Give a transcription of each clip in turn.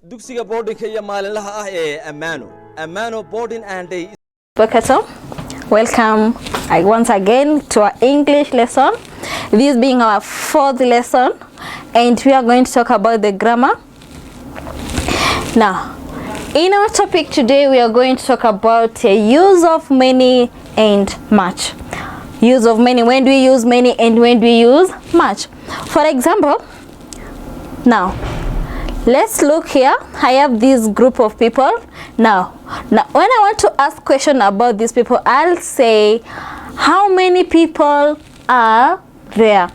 dugsiga boardingka iyo maalinlaha ah ee Amano boarding and day. Welcome once again to our English lesson, this being our 4th lesson, and we are going to talk about the grammar. Now, in our topic today, we are going to talk about the use of many and much. Use of many, when do we use many and when do we use much? For example, now let's look here. I have this group of people. Now when I want to ask question about these people, I'll say, how many people are there?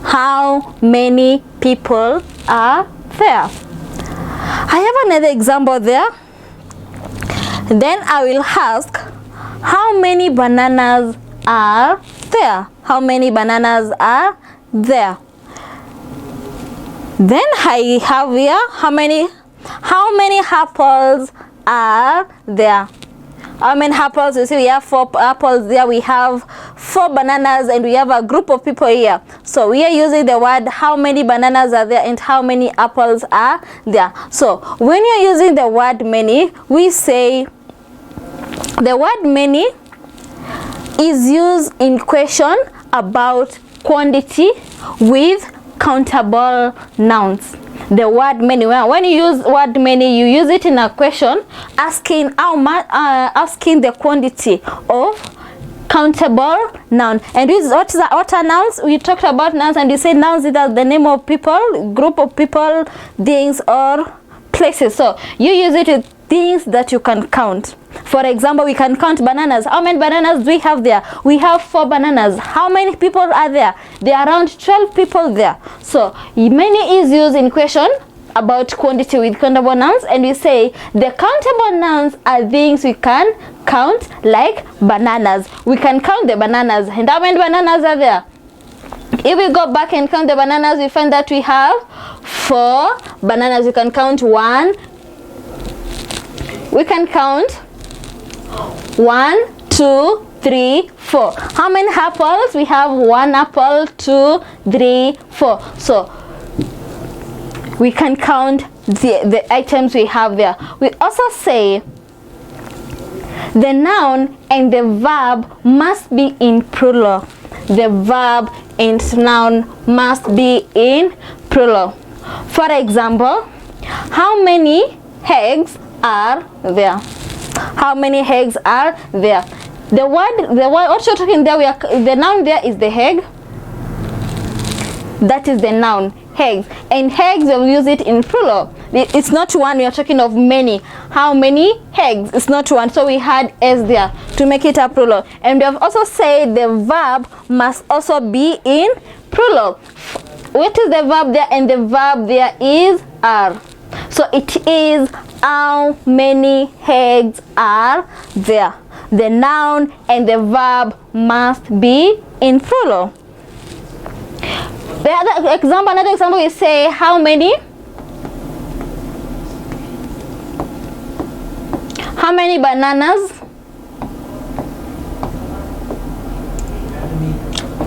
How many people are there? I have another example there. Then I will ask, how many bananas are there? How many bananas are there? Then I have here, how many apples are there? How many apples? You see, we have 4 apples there, we have 4 bananas, and we have a group of people here. So we are using the word how many bananas are there and how many apples are there. So when you're using the word many, we say the word many is used in question about quantity with countable nouns. The word many, when you use word many, you use it in a question asking how much, asking the quantity of countable noun. And what are nouns? We talked about nouns, and we say nouns is the name of people, group of people, things, or places. So you use it with things that you can count. For example, we can count bananas. How many bananas do we have there? We have 4 bananas. How many people are there? There are around 12 people there. So many is used in question about quantity with countable nouns, and we say the countable nouns are things we can count, like bananas. We can count the bananas. And how many bananas are there? If we go back and count the bananas, we find that we have 4 bananas. We can count 1. We can count 1, 2, 3, 4. How many apples? We have 1 apple, 2, 3, 4. So we can count the items we have there. We also say the noun and the verb must be in plural. The verb and noun must be in plural. For example, how many eggs are there? How many eggs are there? The word what you're talking there, the noun there is the egg. That is the noun, eggs. And eggs, we'll use it in plural. It's not one, we are talking of many. How many eggs? It's not one, so we had s there to make it a plural. And we have also said the verb must also be in plural. What is the verb there? And the verb there is are. So it is how many eggs are there. The noun and the verb must be in plural. Another example, we say how many bananas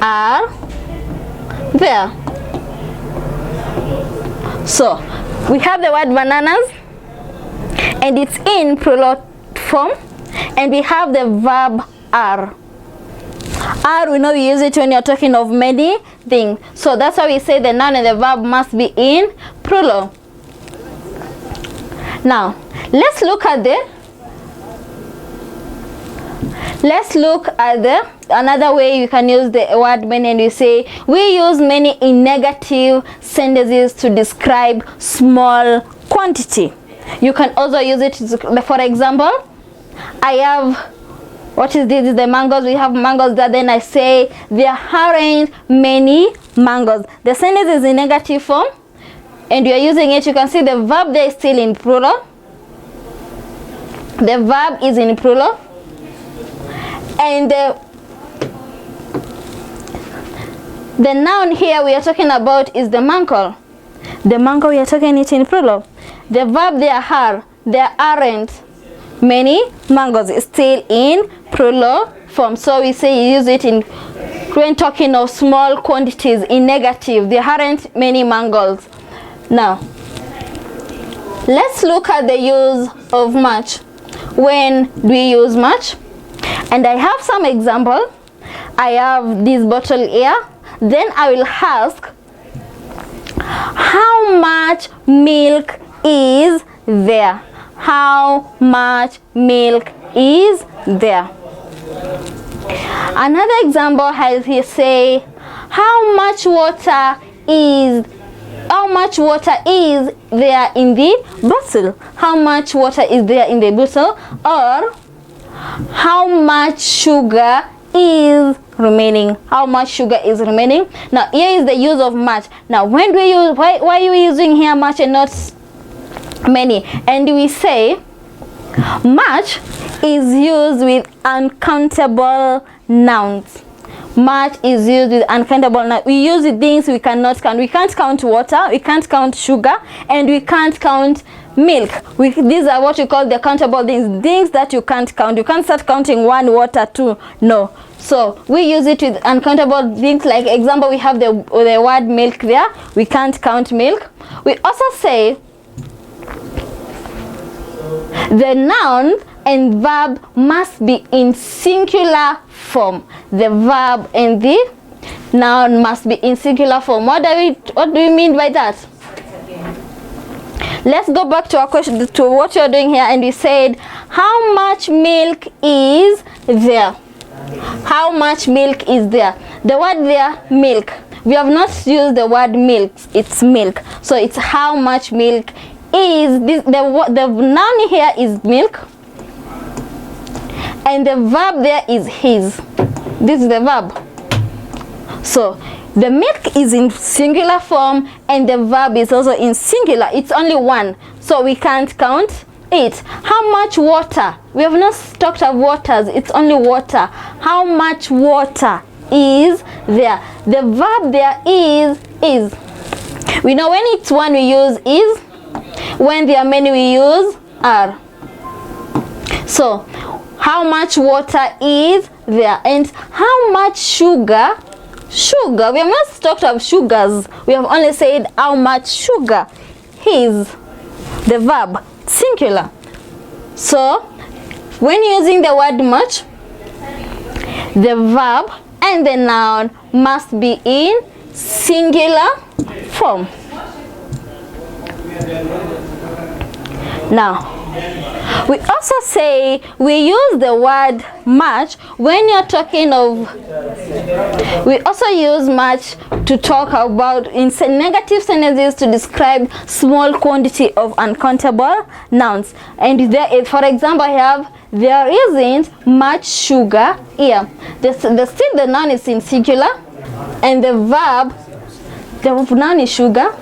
are there. So we have the word bananas, and it's in plural form, and we have the verb are. Are, we know we use it when you're talking of many things. So that's why we say the noun and the verb must be in plural. Now, let's look at another way you can use the word many, and we say we use many in negative sentences to describe small quantity. You can also use it, for example, I have, what is this? Is the mangoes. We have mangoes there. Then I say there aren't many mangoes. The sentence is in negative form, and you are using it. You can see the verb there is still in plural. The verb is in plural, and the noun here we are talking about is the mango. The mango, we are talking it in plural. The verb there aren't many mangoes is still in plural form. So we say use it in when talking of small quantities in negative. There aren't many mangoes. Now Let's look at the use of much. When do we use much? And I have some example. I have this bottle here. Then I will ask, how much milk is there? How much milk is there? Another example has here say, how much water is there in the bottle? How much water is there in the bottle? Or how much sugar is remaining? How much sugar is remaining? Now here is the use of much. Now when do we use, why are you using here much and not many? And we say much is used with uncountable nouns. Much is used with uncountable nouns. We use the things we cannot count. We can't count water, we can't count sugar, and we can't count milk. These are what you call the countable things, things that you can't count. You can't start counting 1, water, 2, no. So we use it with uncountable things. Like example, we have the word milk there. We can't count milk. We also say the noun and verb must be in singular form. The verb and the noun must be in singular form. What do we mean by that? Let's go back to our question, to what you're doing here, and we said, how much milk is there? How much milk is there? The word there, milk. We have not used the word milk. It's milk. So it's how much milk is. The noun here is milk, and the verb there is his. This is the verb. So the milk is in singular form and the verb is also in singular. It's only one, so we can't count it. How much water? We have not talked of waters. It's only water. How much water is there? The verb there is. We know when it's one we use is. When there are many we use are. So how much water is there? And how much sugar? Sugar, we have not talked of sugars. We have only said how much sugar is. The verb, singular. So when using the word much, the verb and the noun must be in singular form. Now we also say we use the word much when you're talking of, we also use much to talk about in negative sentences to describe small quantity of uncountable nouns. And there, for example, I have, there isn't much sugar here. Still the noun is in singular and the verb, the noun is sugar,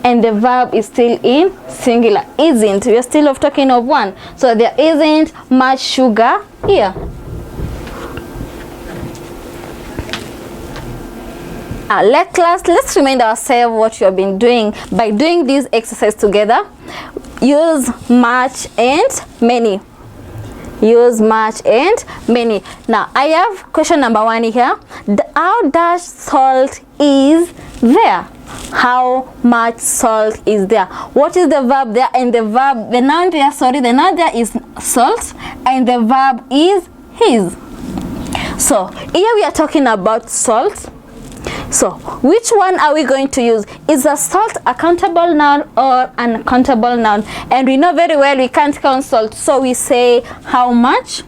and the verb is still in singular. Isn't, we are still talking of one. So there isn't much sugar here. Let's remind ourselves what you have been doing by doing this exercise together. Use much and many. Use much and many. Now I have question number 1 here. How much salt is there? How much salt is there? What is the verb there? And the verb, the noun there, sorry, the noun there is salt and the verb is his. So here we are talking about salt. So which one are we going to use? Is a salt a countable noun or an uncountable noun? And we know very well we can't count salt, so we say how much?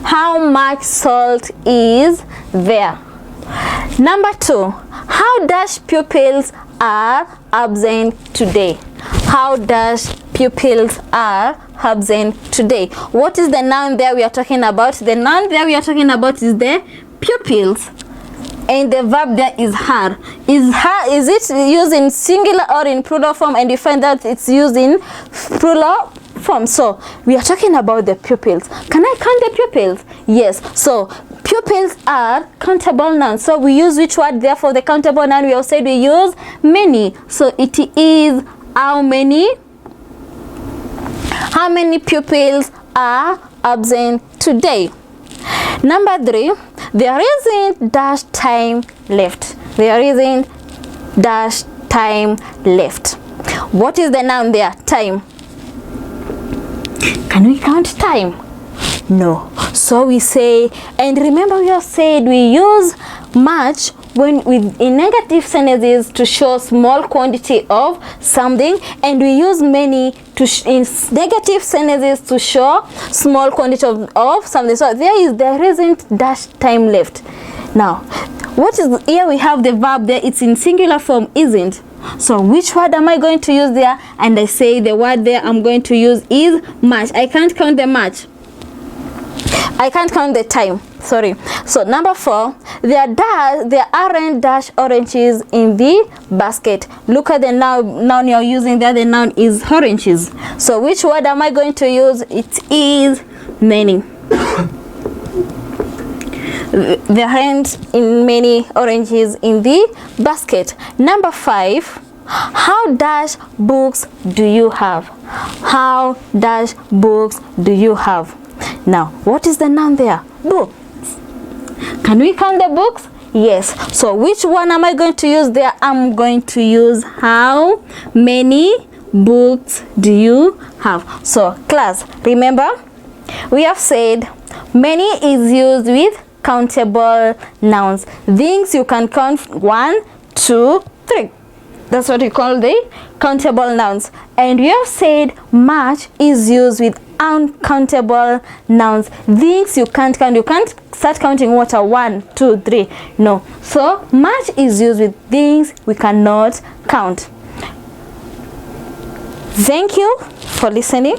How much salt is there? Number 2, how dash pupils are absent today? How dash pupils are absent today? What is the noun there we are talking about? The noun there we are talking about is the pupils, and the verb there is her. Is it used in singular or in plural form? And you find that it's used in plural form. So we are talking about the pupils. Can I count the pupils? Yes. So pupils are countable nouns. So we use which word there for the countable noun? We also said we use many. So it is how many? How many pupils are absent today? Number 3, there isn't dash time left. There isn't dash time left. What is the noun there? Time. Can we count time? No. So we say, and remember we have said we use much when in negative sentences to show small quantity of something, and we use many to in negative sentences to show small quantity of something. So there isn't dash time left. Now, what is here? We have the verb there. It's in singular form, isn't? So which word am I going to use there? And I say the word there I'm going to use is much. I can't count the much. I can't count the time. Sorry. So number 4, there aren't dash oranges in the basket. Look at the noun you're using there. The noun is oranges. So which word am I going to use? It is many. There aren't in many oranges in the basket. Number 5, how dash books do you have? How dash books do you have? Now, what is the noun there? Books. Can we count the books? Yes. So which one am I going to use there? I'm going to use how many books do you have? So class, remember we have said many is used with countable nouns, things you can count 1, 2, 3. That's what we call the countable nouns. And we have said much is used with uncountable nouns, things you can't count. You can't start counting water 1, 2, 3. No. So much is used with things we cannot count. Thank you for listening.